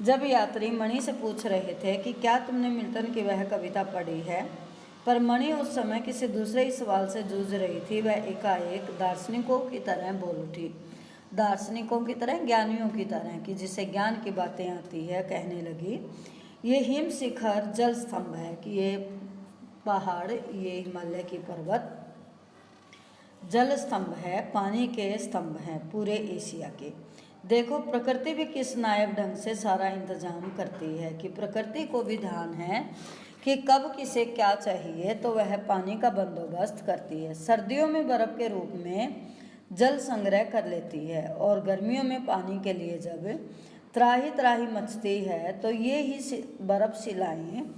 जब यात्री मणि से पूछ रहे थे कि क्या तुमने मिल्टन की वह कविता पढ़ी है, पर मणि उस समय किसी दूसरे ही सवाल से जूझ रही थी, वह एकाएक दार्शनिकों की तरह बोल उठी। दार्शनिकों की तरह, ज्ञानियों की तरह, कि जिसे ज्ञान की बातें आती है, कहने लगी, ये हिम शिखर जल स्तंभ है, कि ये पहाड़, ये हिमालय की पर्वत जल स्तंभ है, पानी के स्तंभ हैं पूरे एशिया के। देखो प्रकृति भी किस नायब ढंग से सारा इंतजाम करती है, कि प्रकृति को भी ध्यान है कि कब किसे क्या चाहिए, तो वह पानी का बंदोबस्त करती है। सर्दियों में बर्फ़ के रूप में जल संग्रह कर लेती है, और गर्मियों में पानी के लिए जब त्राही त्राही मचती है, तो ये ही बर्फ़ शिलाएँ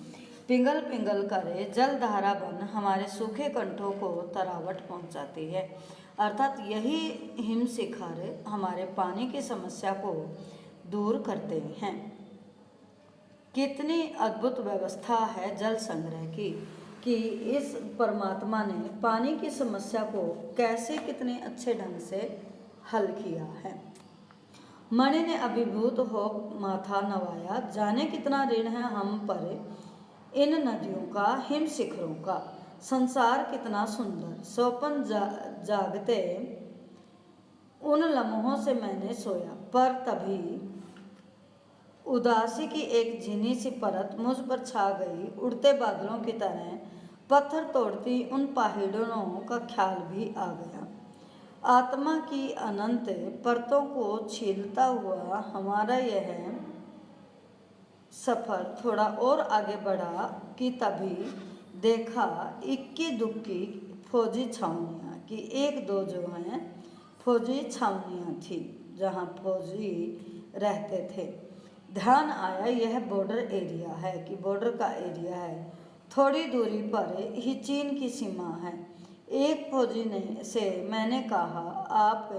पिघल पिघल करे जल धारा बन हमारे सूखे कंठों को तरावट पहुंचाती है। अर्थात यही हिम शिखर हमारे पानी की समस्या को दूर करते हैं। कितनी अद्भुत व्यवस्था है जल संग्रह की, कि इस परमात्मा ने पानी की समस्या को कैसे कितने अच्छे ढंग से हल किया है। मणि ने अभिभूत हो माथा नवाया, जाने कितना ऋण है हम पर इन नदियों का, हिम शिखरों का। संसार कितना सुंदर, स्वप्न जागते उन लम्हों से मैंने सोया, पर तभी उदासी की एक झिनी सी परत मुझ पर छा गई। उड़ते बादलों की तरह पत्थर तोड़ती उन पहाड़ों का ख्याल भी आ गया। आत्मा की अनंत परतों को छीलता हुआ हमारा यह सफ़र थोड़ा और आगे बढ़ा कि तभी देखा इक्की दुक्की फौजी छावनियाँ, कि एक दो जो हैं फौजी छावनियाँ थी जहाँ फौजी रहते थे। ध्यान आया यह बॉर्डर एरिया है, कि बॉर्डर का एरिया है, थोड़ी दूरी पर ही चीन की सीमा है। एक फौजी ने से मैंने कहा, आप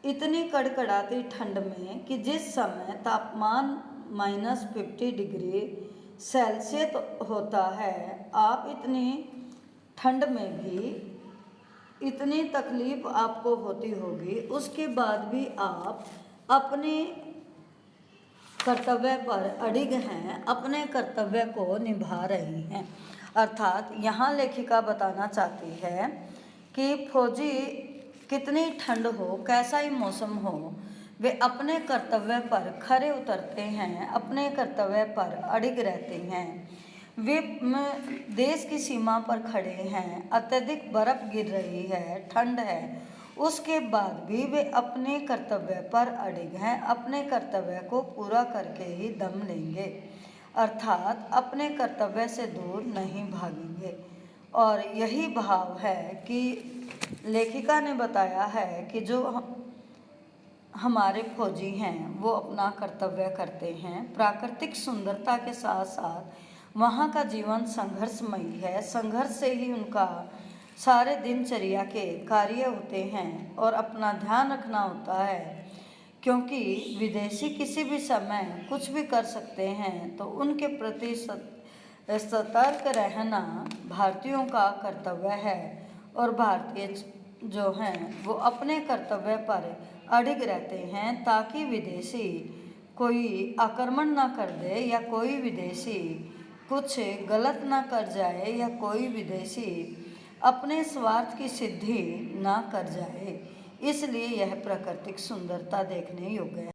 इतनी कड़कड़ाती ठंड में, कि जिस समय तापमान -50 डिग्री सेल्सियस होता है, आप इतनी ठंड में भी इतनी तकलीफ आपको होती होगी, उसके बाद भी आप अपने कर्तव्य पर अडिग हैं, अपने कर्तव्य को निभा रही हैं। अर्थात यहाँ लेखिका बताना चाहती है कि फौजी कितनी ठंड हो, कैसा ही मौसम हो, वे अपने कर्तव्य पर खरे उतरते हैं, अपने कर्तव्य पर अडिग रहते हैं। वे देश की सीमा पर खड़े हैं, अत्यधिक बर्फ़ गिर रही है, ठंड है, उसके बाद भी वे अपने कर्तव्य पर अडिग हैं, अपने कर्तव्य को पूरा करके ही दम लेंगे, अर्थात अपने कर्तव्य से दूर नहीं भागेंगे। और यही भाव है कि लेखिका ने बताया है कि जो हमारे फौजी हैं वो अपना कर्तव्य करते हैं। प्राकृतिक सुंदरता के साथ साथ वहाँ का जीवन संघर्षमयी है, संघर्ष से ही उनका सारे दिनचर्या के कार्य होते हैं, और अपना ध्यान रखना होता है, क्योंकि विदेशी किसी भी समय कुछ भी कर सकते हैं, तो उनके प्रति सतर्क रहना भारतीयों का कर्तव्य है। और भारतीय जो हैं वो अपने कर्तव्य पर अडिग रहते हैं, ताकि विदेशी कोई आक्रमण ना कर दे, या कोई विदेशी कुछ गलत ना कर जाए, या कोई विदेशी अपने स्वार्थ की सिद्धि ना कर जाए। इसलिए यह प्राकृतिक सुंदरता देखने योग्य है।